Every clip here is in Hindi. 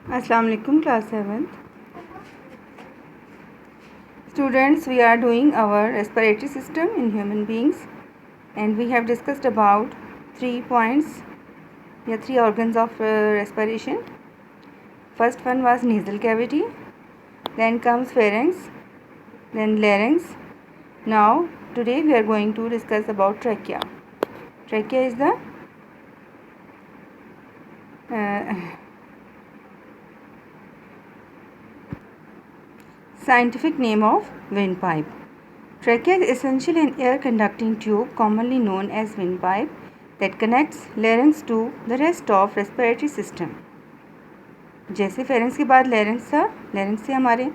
Assalamu alaikum, class 7th. Students, we are doing our respiratory system in human beings, and we have discussed about 3 points, या 3 organs of respiration. First one was nasal cavity, then comes pharynx, then larynx. Now today we are going to discuss about trachea. Trachea is the scientific name of windpipe. Trachea is essentially an air conducting tube commonly known as windpipe that connects larynx to the rest of respiratory system. जैसे फेरेंक्स के बाद लैरिंक्स था, लैरिंक्स से हमारे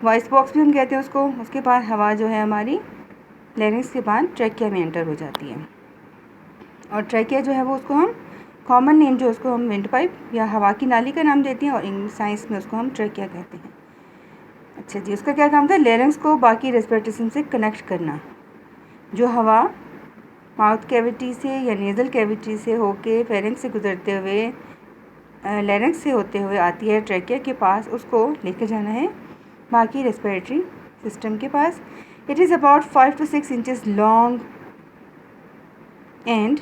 वॉइस बॉक्स भी हम कहते हैं उसको, उसके बाद हवा जो है हमारी लैरिंक्स के बाद ट्रैकिया में एंटर हो जाती है। और ट्रैकिया जो है वो उसको हम कॉमन नेम जो उसको हम विंड पाइप या हवा की नाली का नाम देते हैं, और इंग्लिश साइंस में उसको हम ट्रैकिया कहते हैं। अच्छा जी, उसका क्या काम था? लैरिंक्स को बाकी रेस्पिरेटरी सिस्टम से कनेक्ट करना। जो हवा माउथ कैविटी से या नेज़ल कैविटी से होके फेरेंक्स से गुजरते हुए लैरिंक्स से होते हुए आती है ट्रैकिया के पास, उसको लेकर जाना है बाकी रेस्पिरेटरी सिस्टम के पास। It is about 5 to 6 inches long and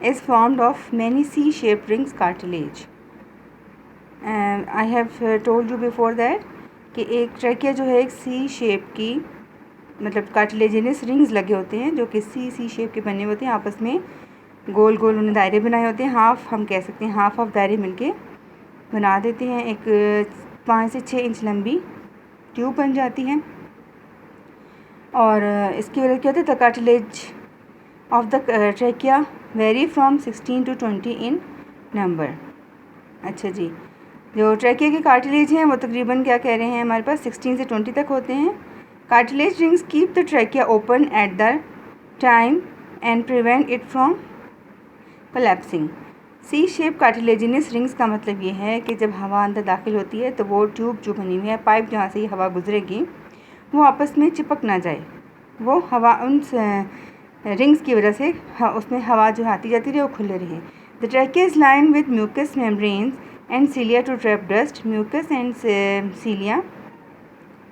is formed of many C-shaped rings cartilage. I have told you before that कि एक ट्रैकिया जो है एक सी शेप की, मतलब कार्टिलेजिनस रिंग्स लगे होते हैं जो कि सी शेप के बने होते हैं, आपस में गोल गोल उन्हें दायरे बनाए होते हैं। हाफ हम कह सकते हैं, हाफ ऑफ दायरे मिलके बना देते हैं, एक 5 से 6 इंच लंबी ट्यूब बन जाती है। और इसकी वजह क्या होता है? The cartilage of the trachea very from 16 to 20 in number. अच्छा जी, जो ट्रैकिया के कार्टिलेज हैं वो तकरीबन क्या कह रहे हैं, हमारे पास 16 से 20 तक होते हैं। Cartilage rings keep the trachea open at the time and prevent it from collapsing. C shape cartilaginous rings का मतलब ये है कि जब हवा अंदर दाखिल होती है तो वो ट्यूब जो बनी हुई है, पाइप जहाँ से ये हवा गुजरेगी, वो आपस में चिपक ना जाए। वो हवा उन रिंग्स की वजह से उसमें हवा जो आती जाती रहे वो खुले रहे। The trachea is line with mucus membranes and cilia to trap dust. Mucus and cilia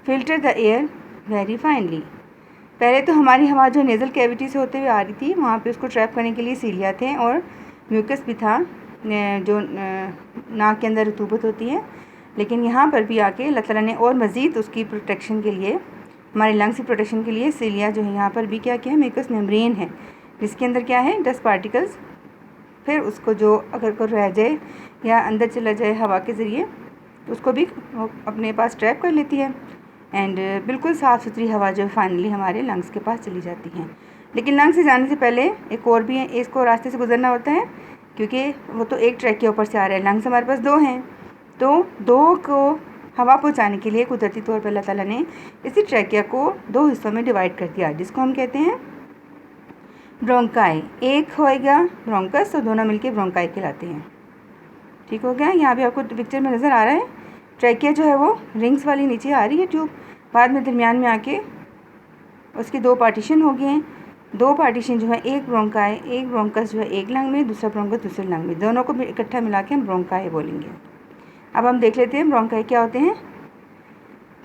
filter the air very finely. पहले तो हमारी हवा जो नेज़ल कैविटी से होते हुए आ रही थी, वहाँ पे उसको ट्रैप करने के लिए सीलिया थे और म्यूकस भी था जो नाक के अंदर रतूबत होती है। लेकिन यहाँ पर भी आके अल्लाह ताला ने और मज़ीद उसकी प्रोटेक्शन के लिए, हमारे लंग्स की प्रोटेक्शन के लिए सीलिया जो है यहाँ पर भी क्या है, म्यूकस मेम्ब्रेन है जिसके अंदर क्या है, डस्ट पार्टिकल्स। फिर उसको जो अगर को रह जाए या अंदर चला जाए हवा के ज़रिए, तो उसको भी अपने पास ट्रैप कर लेती है एंड बिल्कुल साफ़ सुथरी हवा जो फाइनली हमारे लंग्स के पास चली जाती है। लेकिन लंग्स से जाने से पहले एक और भी है, इसको रास्ते से गुजरना होता है, क्योंकि वो तो एक ट्रैक के ऊपर से आ रहा है। लंग्स हमारे पास 2 हैं, तो 2 को हवा पहुंचाने के लिए कुदरती तौर पर अल्लाह ताला ने इसी ट्रैकिया को 2 हिस्सों में डिवाइड कर दिया, जिसको हम कहते हैं ब्रोंकाई। एक होएगा ब्रोंकस, तो दोनों मिलके ब्रोंकाई कहलाते हैं। ठीक हो गया? यहाँ भी आपको पिक्चर में नज़र आ रहा है ट्रैकिया जो है वो रिंग्स वाली नीचे आ रही है ट्यूब, बाद में दरमियान में आके उसके 2 पार्टीशन हो गए हैं। 2 पार्टीशन जो है, एक ब्रोंकाई, एक ब्रोंकस जो है एक लंग में, दूसरा ब्रोंकस दूसरे लंग में, दोनों को इकट्ठा मिला के हम ब्रोंकाई बोलेंगे। अब हम देख लेते हैं ब्रोंकाई क्या होते हैं।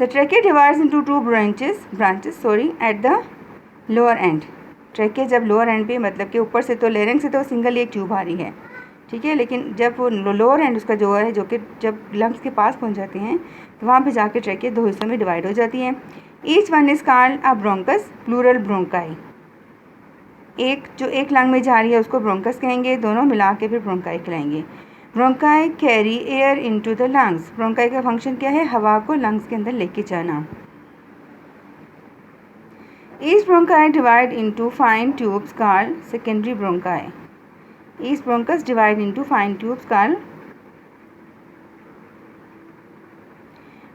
The trachea divides into 2 branches at the lower and. Trachea जब लोअर एंड पे, मतलब कि ऊपर से तो लैरिंक्स से तो सिंगल एक ट्यूब आ रही है, ठीक है, लेकिन जब वो लोअर एंड उसका जो है, जो कि जब लंग्स के पास पहुंच जाते हैं, तो वहाँ पे जाके ट्रैकिया 2 हिस्सों में डिवाइड हो जाती है। Each one is called a bronchus, plural bronchi. एक जो एक लंग में जा रही है उसको ब्रोंकस कहेंगे, दोनों मिला के फिर ब्रोंकाई कहलाएंगे। Bronchi carry air into the lungs. Bronchi का फंक्शन क्या है? हवा को लंग्स के अंदर लेके जाना। Each bronchi divide into fine tubes called secondary bronchi. Each bronchus divide into fine tubes called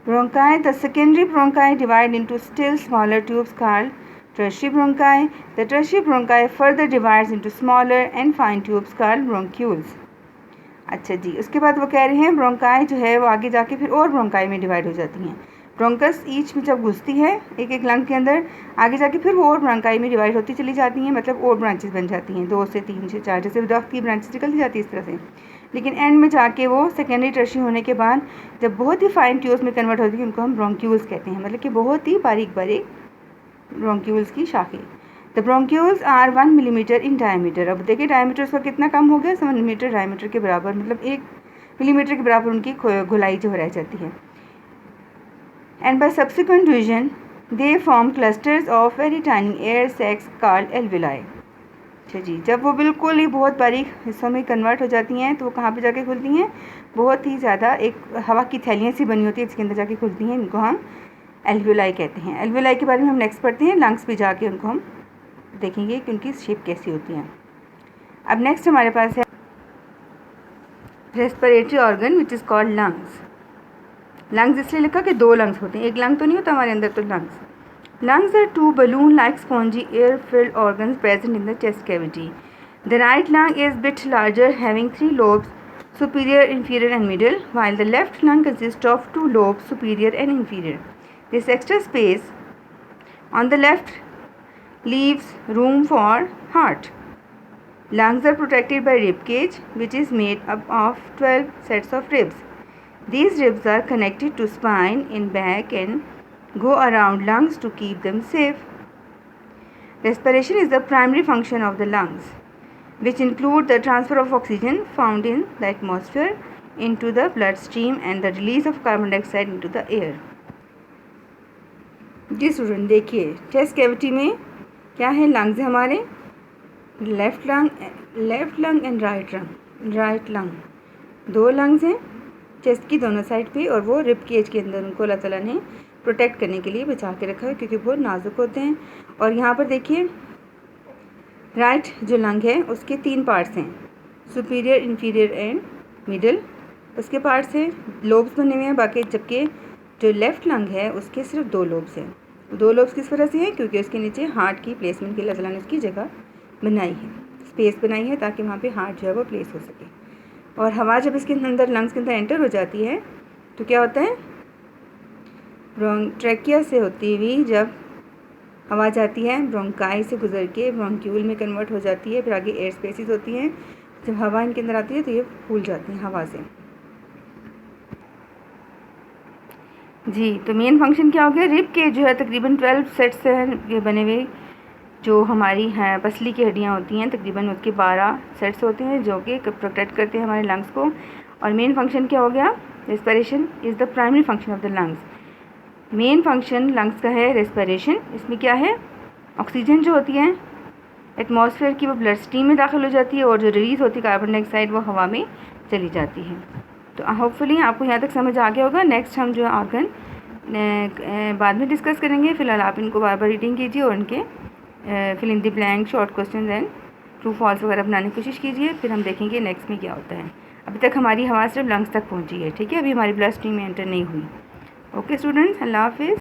bronchi. The secondary bronchi divide into still smaller tubes called tertiary bronchi. The tertiary bronchi further divides into smaller and fine tubes called bronchioles. अच्छा जी, उसके बाद वो कह रहे हैं ब्रोंकाई जो है वो आगे जाके फिर और ब्रोंकाई में डिवाइड हो जाती हैं। ब्रोंकस ईच में जब घुसती है एक एक लंग के अंदर, आगे जाके फिर वो और ब्रोंकाई में डिवाइड होती चली जाती हैं, मतलब और ब्रांचेस बन जाती हैं, 2 से 3 से 4, जैसे डफ की ब्रांचेस निकलती जाती है इस तरह से। लेकिन एंड में जाके वो सेकेंडरी टर्शियरी होने के बाद जब बहुत ही फाइन ट्यूब्स में कन्वर्ट होती है उनको हम ब्रोंक्यूल्स कहते हैं, मतलब कि बहुत ही बारीक बारीक ब्रोंक्यूल्स की शाखें। The bronchioles are 1 millimetre in diameter. अब देखिए डायमीटर उसका कितना कम हो गया, 7 मीटर डायमीटर के बराबर, मतलब 1 मिलीमीटर के बराबर उनकी गोलाई जो रह जाती है। And by subsequent division they form clusters of very tiny air sacs called alveoli. अच्छा जी, जब वो बिल्कुल ही बहुत बारीक हिस्सों में कन्वर्ट हो जाती हैं तो वो कहाँ पे जाके खुलती हैं, बहुत ही ज़्यादा एक हवा की थैलियाँ सी बनी होती है इसके अंदर जाके खुलती हैं, इनको हम एल्विलाई कहते हैं। एल्विलाई के बारे में हम नेक्स्ट पढ़ते हैं, लंग्स पे जाके उनको हम देखेंगे कि उनकी शेप कैसी होती है। अब नेक्स्ट हमारे पास है respiratory organ which is called lungs. Lungs इसलिए लिखा कि 2 लंग्स होते हैं, एक लंग तो नहीं होता हमारे अंदर, तो lungs. Lungs are 2 balloon-like spongy air-filled organs present in the chest cavity. The right lung is bit larger, having 3 lobes, superior, inferior and middle, while the left lung consists of 2 lobes, superior and inferior. This extra space on the left leaves room for heart. Lungs are protected by rib cage, which is made up of 12 sets of ribs. These ribs are connected to spine in back and go around lungs to keep them safe. Respiration is the primary function of the lungs, which include the transfer of oxygen found in the atmosphere into the bloodstream and the release of carbon dioxide into the air. जी स्टूडेंट देखिए, चेस्ट कैविटी में क्या है, लंग्स है हमारे, left lung and right lung, 2 lungs हैं चेस्ट की दोनों साइड पे, और वो रिब केज के अंदर उनको अल्लाह ताला ने प्रोटेक्ट करने के लिए बचा के रखा है क्योंकि बहुत नाजुक होते हैं। और यहाँ पर देखिए राइट जो लंग है उसके 3 पार्ट्स हैं, सुपीरियर, इंफीरियर एंड मिडल, उसके पार्ट्स हैं, लोब्स बने हुए हैं बाकी, जबकि जो लेफ़्ट लंग है उसके सिर्फ 2 लोब्स हैं। 2 लोब्स किस वजह से हैं, क्योंकि उसके नीचे हार्ट की प्लेसमेंट के लिए अल्लाह ने उसकी जगह बनाई है, स्पेस बनाई है ताकि वहाँ पे हार्ट जो है वो प्लेस हो सके। और हवा जब इसके अंदर लंग्स के अंदर एंटर हो जाती है तो क्या होता है, ट्रैकिया से होती हुई जब हवा जाती है ब्रोंकाई से गुजर के ब्रोंक्यूल में कन्वर्ट हो जाती है, फिर आगे एयर स्पेसिस होती हैं, जब हवा इनके अंदर आती है तो ये फूल जाती हैं हवा से। जी तो मेन फंक्शन क्या हो गया, रिब के जो है तकरीबन 12 सेट्स से ये बने हुए, जो हमारी हैं पसली की हड्डियाँ होती हैं तकरीबन उसके 12 सेट्स होते हैं जो कि प्रोटेक्ट करते हैं हमारे लंग्स को। और मेन फंक्शन क्या हो गया, respiration is the primary function of the lungs. Main function lungs का है रेस्पिरेशन। इसमें क्या है, ऑक्सीजन जो होती है एटमॉस्फेयर की वो ब्लड स्ट्रीम में दाखिल हो जाती है, और जो रिलीज़ होती है कार्बन डाइऑक्साइड वो हवा में चली जाती है। तो होपफुली आपको यहाँ तक समझ आ गया होगा। नेक्स्ट हम जो है ऑर्गन बाद में डिस्कस करेंगे। फ़िलहाल आप इनको बार बार रीडिंग कीजिए और इनके fill in the blank, short question and true false वगैरह बनाने की कोशिश कीजिए, फिर हम देखेंगे नेक्स्ट में क्या होता है। अभी तक हमारी हवा सिर्फ लंग्स तक पहुँची है, ठीक है, अभी हमारी ब्लड स्ट्रीम में एंटर नहीं हुई। ओके स्टूडेंट्स, अल्लाह हाफिज़।